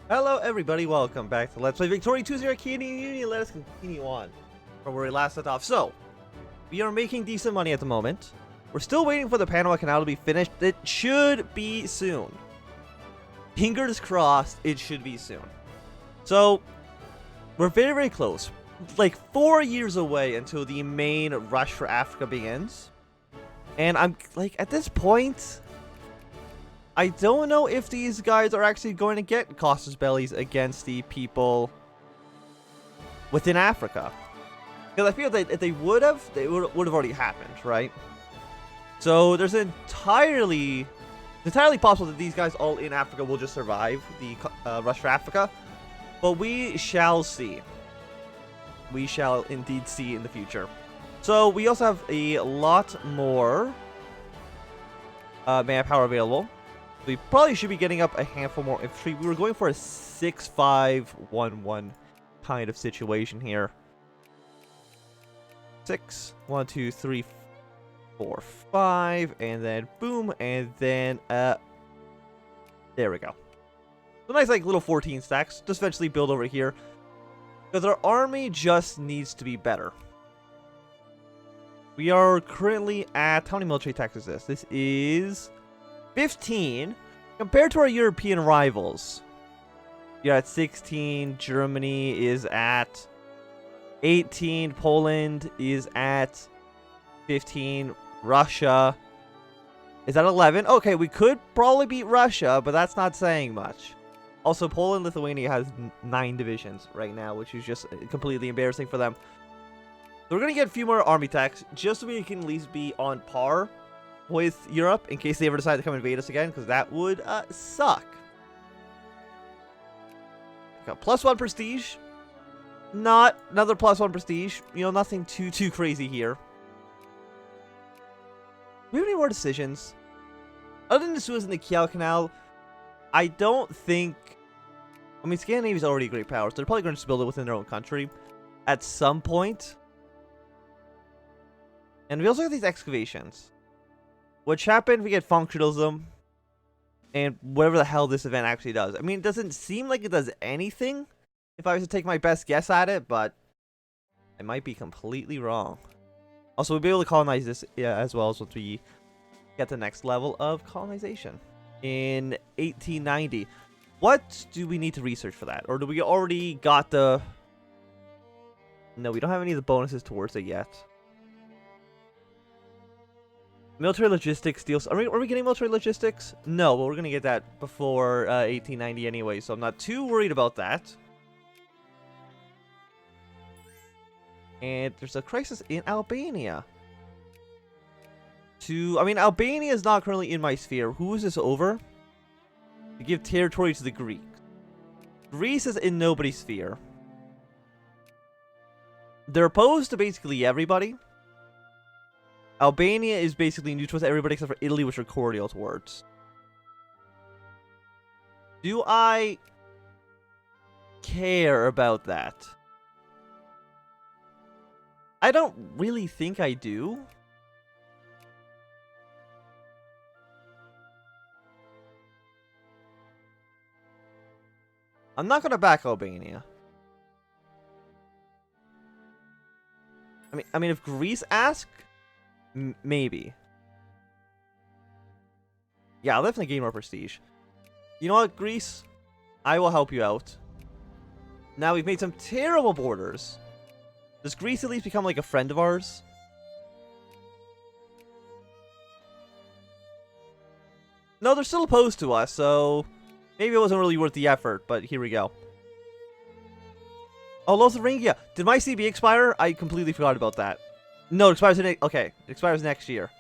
Hello everybody, welcome back to Let's Play Victoria 2-0 Canadian Union. Let us continue on from where we last left off. So, we are making decent money at the moment. We're still waiting for the Panama Canal to be finished. It should be soon. Fingers crossed, it should be soon. So, we're very, very close. Like 4 years away until the main rush for Africa begins. And I'm like, at this point, I don't know if these guys are actually going to get casus bellis against the people within Africa. Because I feel that if they would have, would have already happened, right? So there's entirely possible that these guys all in Africa will just survive the rush for Africa. But we shall see. We shall indeed see in the future. So we also have a lot more manpower available. We probably should be getting up a handful more infantry. We were going for a 6-5-1-1 kind of situation here. 6, 1, 2, 3, 4, 5, and then boom, and then there we go. So nice, like little 14 stacks. Just eventually build over here because our army just needs to be better. We are currently at, how many military taxes is this? This is 15 compared to our European rivals. You're at 16. Germany is at 18. Poland is at 15. Russia is at 11. Okay, we could probably beat Russia, but that's not saying much. Also, Poland, Lithuania has 9 divisions right now, which is just completely embarrassing for them. So we're going to get a few more army tax just so we can at least be on par with Europe in case they ever decide to come invade us again, because that would suck. Got +1 prestige. Not another +1 prestige. You know, nothing too crazy here. Do we have any more decisions? Other than the Suez and the Canal, I don't think... I mean, Scandinavia's already a great power, so they're probably going to just build it within their own country at some point. And we also have these excavations. Which happened, we get functionalism, and whatever the hell this event actually does. I mean, it doesn't seem like it does anything, if I was to take my best guess at it, but I might be completely wrong. Also, we'll be able to colonize this as well as once we get the next level of colonization in 1890. What do we need to research for that? Or do we already got the... No, we don't have any of the bonuses towards it yet. Military logistics deals. Are we getting military logistics? No, but we're going to get that before 1890 anyway, so I'm not too worried about that. And there's a crisis in Albania. I mean, Albania is not currently in my sphere. Who is this over? To give territory to the Greeks. Greece is in nobody's sphere. They're opposed to basically everybody. Albania is basically neutral to everybody except for Italy, which are cordial towards. Do I care about that? I don't really think I do. I'm not going to back Albania. I mean, if Greece asks... Maybe. Yeah, I'll definitely gain more prestige. You know what, Greece? I will help you out. Now we've made some terrible borders. Does Greece at least become like a friend of ours? No, they're still opposed to us, so maybe it wasn't really worth the effort, but here we go. Oh, Lotharingia. Did my CB expire? I completely forgot about that. No, it expires okay, it expires next year.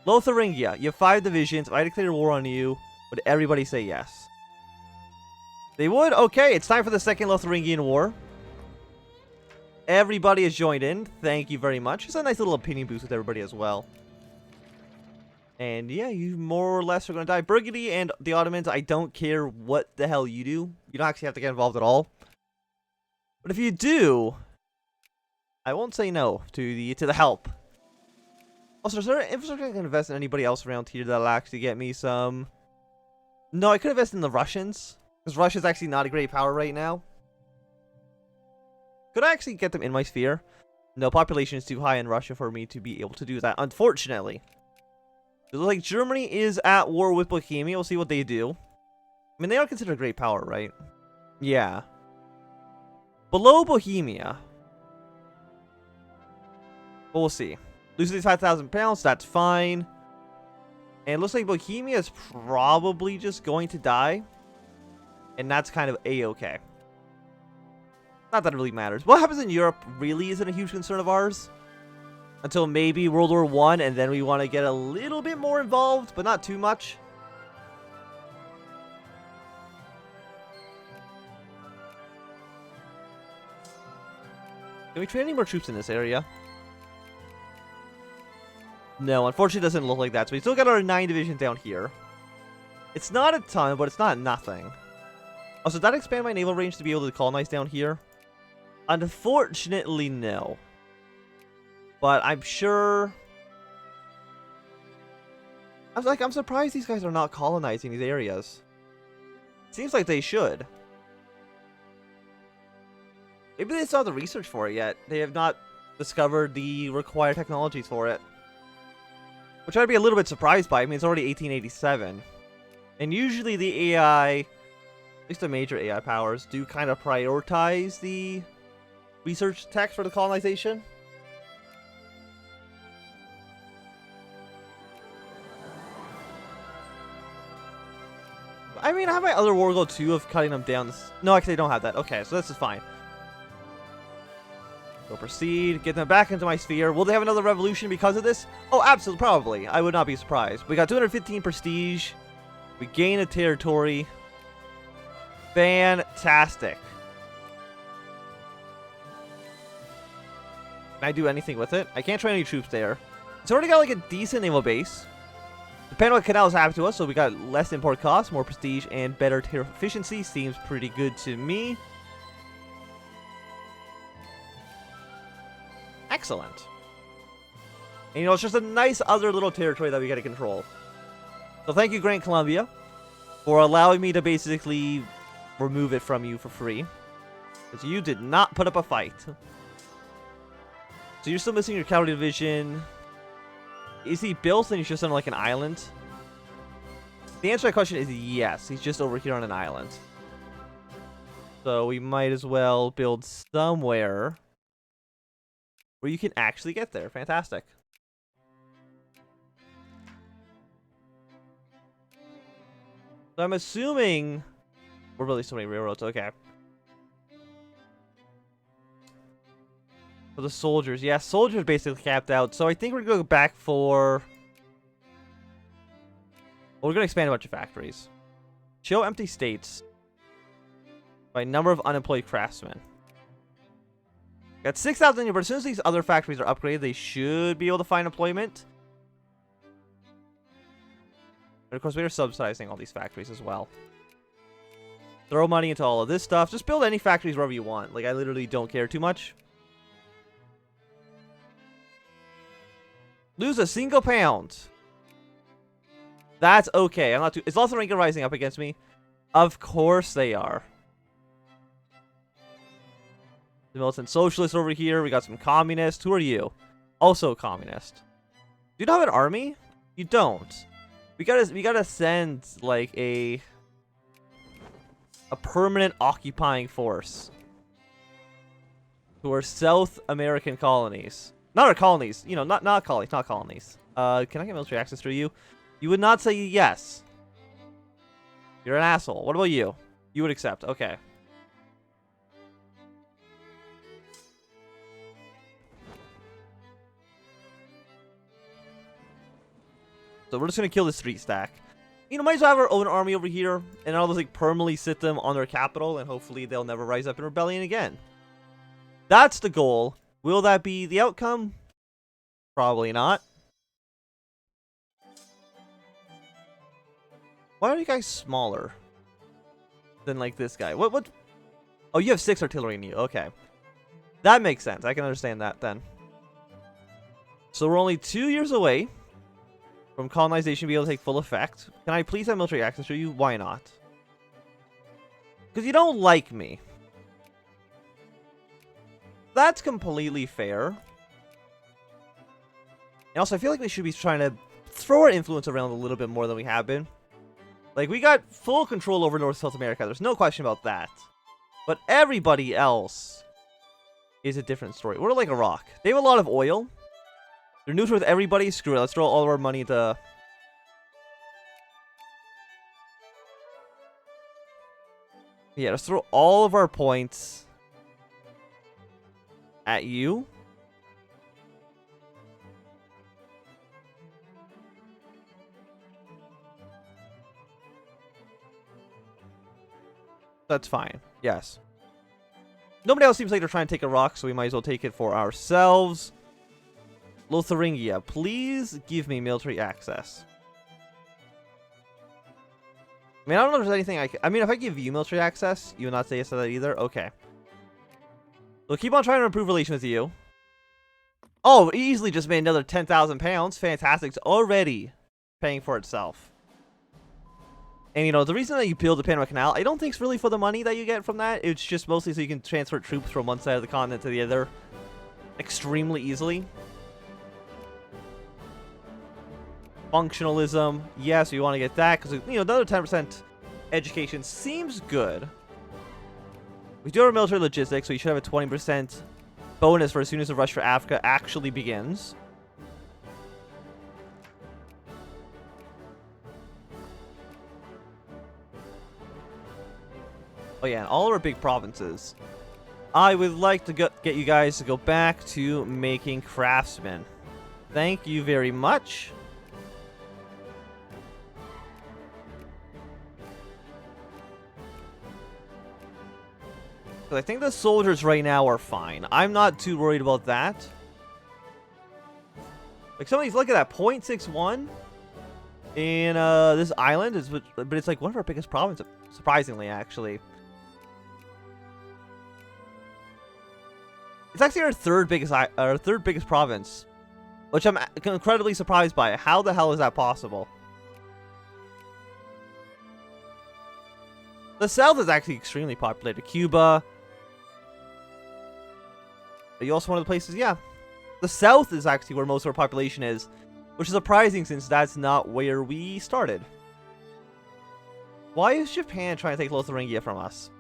Lotharingia, you have 5 divisions. If I declare war on you, would everybody say yes? They would? Okay, it's time for the Second Lotharingian War. Everybody has joined in. Thank you very much. It's a nice little opinion boost with everybody as well. And yeah, you more or less are going to die. Burgundy and the Ottomans, I don't care what the hell you do. You don't actually have to get involved at all. But if you do... I won't say no to the help. Also, is there an infrastructure I can invest in anybody else around here that'll actually get me some... No, I could invest in the Russians. Because Russia's actually not a great power right now. Could I actually get them in my sphere? No, population is too high in Russia for me to be able to do that, unfortunately. It looks like Germany is at war with Bohemia. We'll see what they do. I mean, they are considered a great power, right? Yeah. Below Bohemia. But we'll see. Loses these 5,000 pounds, that's fine. And it looks like Bohemia is probably just going to die. And that's kind of a-okay. Not that it really matters. What happens in Europe really isn't a huge concern of ours. Until maybe World War I, and then we want to get a little bit more involved, but not too much. Can we train any more troops in this area? No, unfortunately it doesn't look like that. So we still got our 9 divisions down here. It's not a ton, but it's not nothing. Oh, so did that expand my naval range to be able to colonize down here? Unfortunately, no. But I'm sure... I'm surprised these guys are not colonizing these areas. Seems like they should. Maybe they still have the research for it yet. They have not discovered the required technologies for it. Which I'd be a little bit surprised by. I mean, it's already 1887. And usually the AI, at least the major AI powers, do kind of prioritize the research tech for the colonization. I mean, I have my other war goal too of cutting them down. No, actually, I don't have that. Okay, so this is fine. So proceed, get them back into my sphere. Will they have another revolution because of this? Oh, absolutely, probably. I would not be surprised. We got 215 prestige. We gain a territory. Fantastic. Can I do anything with it? I can't train any troops there. It's already got like a decent naval base. The Panama Canal is happy to us, so we got less import costs, more prestige, and better tariff efficiency. Seems pretty good to me. Excellent. And, you know, it's just a nice other little territory that we got to control. So thank you, Grand Columbia, for allowing me to basically remove it from you for free. Because you did not put up a fight. So you're still missing your cavalry division. Is he built and he's just on like an island? The answer to that question is yes. He's just over here on an island. So we might as well build somewhere where you can actually get there. Fantastic. So I'm assuming we're building so many railroads. Okay. For the soldiers. Yeah, soldiers basically capped out. So I think we're going to go back for... Well, we're going to expand a bunch of factories. Show empty states by number of unemployed craftsmen. Got 6,000 here, but as soon as these other factories are upgraded, they should be able to find employment. And of course, we are subsidizing all these factories as well. Throw money into all of this stuff. Just build any factories wherever you want. Like, I literally don't care too much. Lose a single pound. That's okay. I'm not too... Is Lotharingia rising up against me? Of course they are. The militant socialists over here. We got some communists. Who are you? Also communist. Do you not have an army? You don't. We gotta send like a permanent occupying force to our South American colonies. Not our colonies. You know, not colonies. Not colonies. Can I get military access through you? You would not say yes. You're an asshole. What about you? You would accept. Okay. So we're just gonna kill this street stack. You know, might as well have our own army over here, and I'll just like permanently sit them on their capital, and hopefully they'll never rise up in rebellion again. That's the goal. Will that be the outcome? Probably not. Why are you guys smaller than like this guy? What? Oh, you have 6 artillery in you. Okay. That makes sense. I can understand that then. So we're only 2 years away from colonization being able to take full effect. Can I please have military access to you? Why not? Because you don't like me. That's completely fair. And also, I feel like we should be trying to throw our influence around a little bit more than we have been. Like, we got full control over North South America. There's no question about that. But everybody else is a different story. We're like a rock. They have a lot of oil. They're neutral with everybody. Screw it. Let's throw all of our money into... Yeah, let's throw all of our points at you. That's fine. Yes. Nobody else seems like they're trying to take a rock, so we might as well take it for ourselves. Lotharingia, please give me military access. I mean, I don't know if there's anything I mean, if I give you military access, you would not say yes to that either? Okay. We'll keep on trying to improve relations with you. Oh, easily just made another 10,000 pounds. Fantastic. It's already paying for itself. And, you know, the reason that you build the Panama Canal, I don't think it's really for the money that you get from that. It's just mostly so you can transfer troops from one side of the continent to the other extremely easily. Functionalism. Yes, we want to get that because, you know, another 10% education seems good. We do have military logistics, so you should have a 20% bonus for as soon as the rush for Africa actually begins. Oh yeah, and all of our big provinces. I would like to get you guys to go back to making craftsmen. Thank you very much. I think the soldiers right now are fine. I'm not too worried about that. Like, somebody's, look at that, 0.61 in this island, but it's like one of our biggest provinces, surprisingly, actually. It's actually our third biggest province, which I'm incredibly surprised by. How the hell is that possible? The south is actually extremely populated. Cuba. Are you also one of the places? Yeah. The south is actually where most of our population is, which is surprising since that's not where we started. Why is Japan trying to take Lotharingia from us?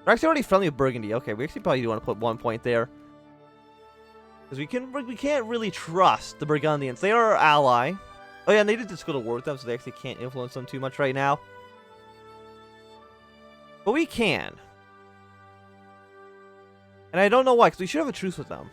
We're actually already friendly with Burgundy. Okay, we actually probably do want to put 1 point there. Because we can't really trust the Burgundians. They are our ally. Oh yeah, and they did just go to war with them, so they actually can't influence them too much right now. But we can. And I don't know why, because we should have a truce with them.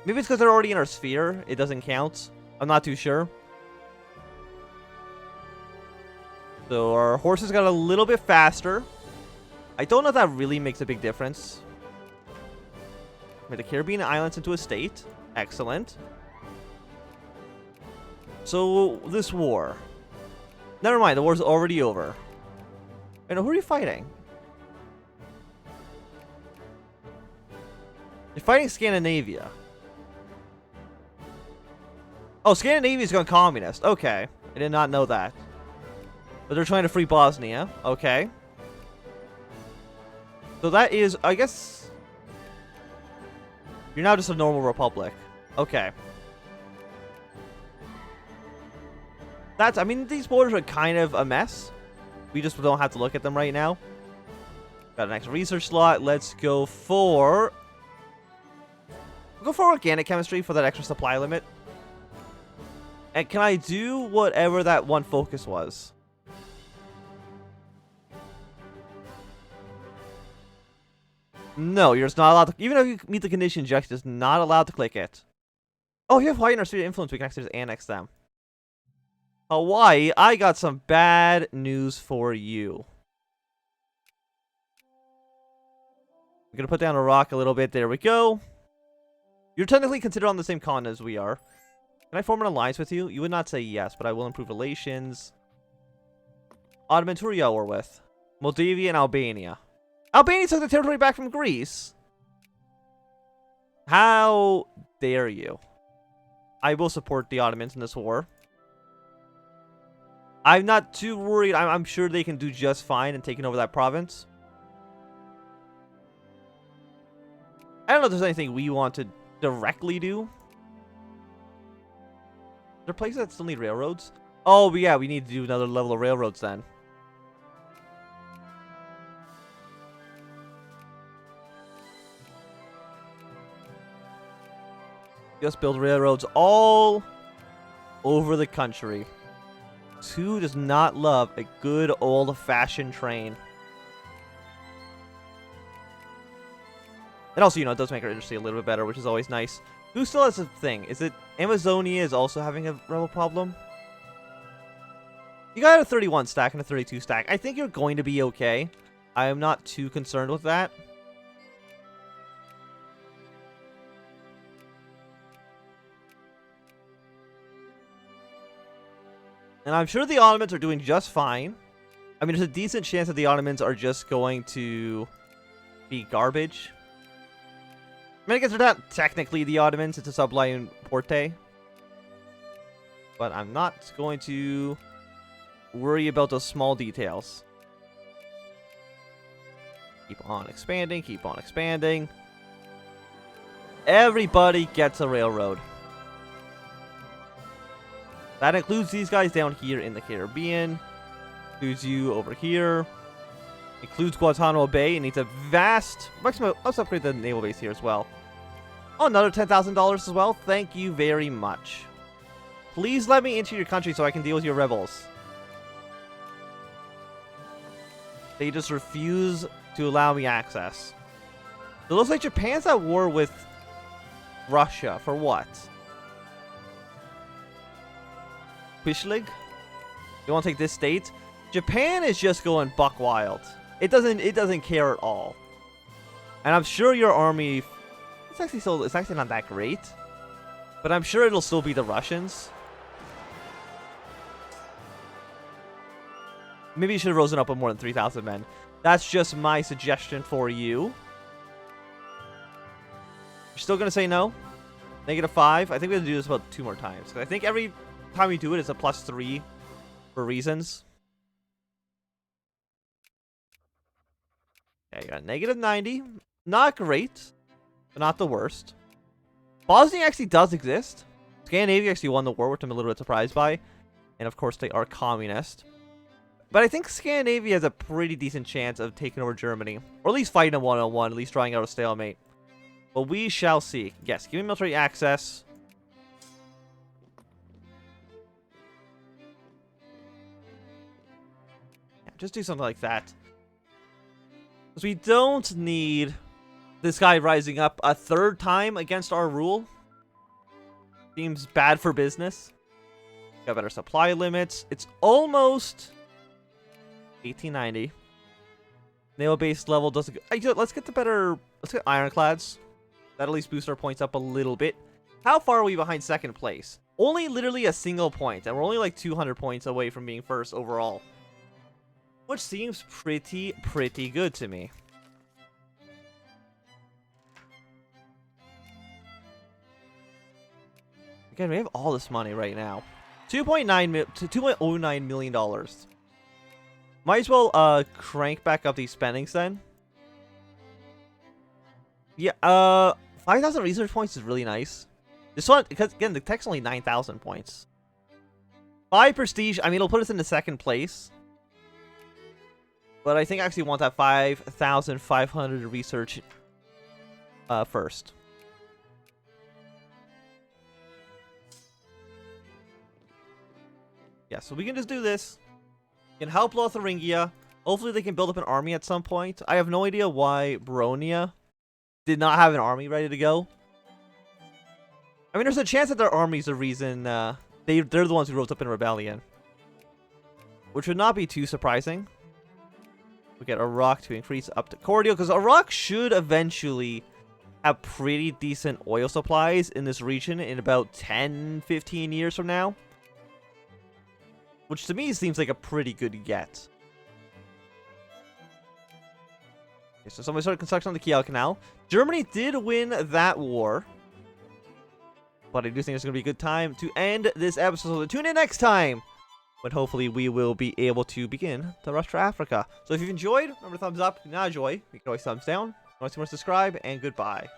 Maybe it's because they're already in our sphere. It doesn't count. I'm not too sure. So our horses got a little bit faster. I don't know if that really makes a big difference. Made the Caribbean islands into a state. Excellent. So, this war. Never mind, the war's already over. I know, who are you fighting? You're fighting Scandinavia. Oh, Scandinavia's gone communist. Okay. I did not know that. But they're trying to free Bosnia. Okay. So that is, I guess... You're now just a normal republic. Okay. That's, I mean, these borders are kind of a mess. We just don't have to look at them right now. Got an extra research slot. Let's go for... Go for organic chemistry for that extra supply limit. And can I do whatever that one focus was? No, you're just not allowed to... Even if you meet the conditions, you're just not allowed to click it. Oh, you have Hawaii in our sphere of influence. We can actually just annex them. Hawaii, I got some bad news for you. I'm going to put down a rock a little bit. There we go. You're technically considered on the same continent as we are. Can I form an alliance with you? You would not say yes, but I will improve relations. Ottoman, who are you war with? Moldavia and Albania. Albania took the territory back from Greece. How dare you? I will support the Ottomans in this war. I'm not too worried. I'm sure they can do just fine in taking over that province. I don't know if there's anything we want to directly do. Are there places that still need railroads? Oh, yeah, we need to do another level of railroads then. Just build railroads all over the country. Who does not love a good old-fashioned train? And also, you know, it does make our industry a little bit better, which is always nice. Who still has a thing? Is it Amazonia is also having a rebel problem? You got a 31 stack and a 32 stack. I think you're going to be okay. I am not too concerned with that. And I'm sure the Ottomans are doing just fine. I mean, there's a decent chance that the Ottomans are just going to be garbage. I mean, I guess they're not technically the Ottomans. It's a Sublime Porte. But I'm not going to worry about those small details. Keep on expanding. Keep on expanding. Everybody gets a railroad. That includes these guys down here in the Caribbean. Includes you over here. Includes Guantanamo Bay. It needs a vast... Let's upgrade the naval base here as well. Oh, another $10,000 as well. Thank you very much. Please let me into your country so I can deal with your rebels. They just refuse to allow me access. It looks like Japan's at war with Russia. For what? Quisling? You want to take this state? Japan is just going buck wild. It doesn't care at all. And I'm sure your army... It's actually not that great. But I'm sure it'll still be the Russians. Maybe you should have risen up with more than 3,000 men. That's just my suggestion for you. You're still going to say no? -5? I think we have to do this about 2 more times. I think every time we do it, it's a +3 for reasons. Yeah, you got -90. Not great, but not the worst. Bosnia actually does exist. Scandinavia actually won the war, which I'm a little bit surprised by. And of course, they are communist. But I think Scandinavia has a pretty decent chance of taking over Germany. Or at least fighting a 1-on-1, at least drawing out a stalemate. But we shall see. Yes, give me military access. Yeah, just do something like that. Because we don't need this guy rising up a 3rd time against our rule. Seems bad for business. Got better supply limits. It's almost 1890. Naval base level doesn't. Let's get ironclads. That at least boost our points up a little bit. How far are we behind 2nd place? Only literally a single point, and we're only like 200 points away from being 1st overall, which seems pretty good to me. Again, we have all this money right now. $2.09 million. Might as well crank back up these spendings then. Yeah, 5,000 research points is really nice. This one, because again, the tech's only 9,000 points. 5 prestige, I mean, it'll put us into 2nd place. But I think I actually want that 5,500 research first. Yeah, so we can just do this. We can help Lotharingia. Hopefully they can build up an army at some point. I have no idea why Baronia did not have an army ready to go. I mean, there's a chance that their army's the reason they're the ones who rose up in rebellion. Which would not be too surprising. We get Iraq to increase up to cordial, because Iraq should eventually have pretty decent oil supplies in this region in about 10-15 years from now. Which to me seems like a pretty good get. Okay, so somebody started construction on the Canal. Germany did win that war. But I do think it's going to be a good time to end this episode. So tune in next time when hopefully we will be able to begin the rush to Africa. So if you've enjoyed, remember to thumbs up. If you not enjoy, you can always thumbs down. If you want to subscribe, and goodbye.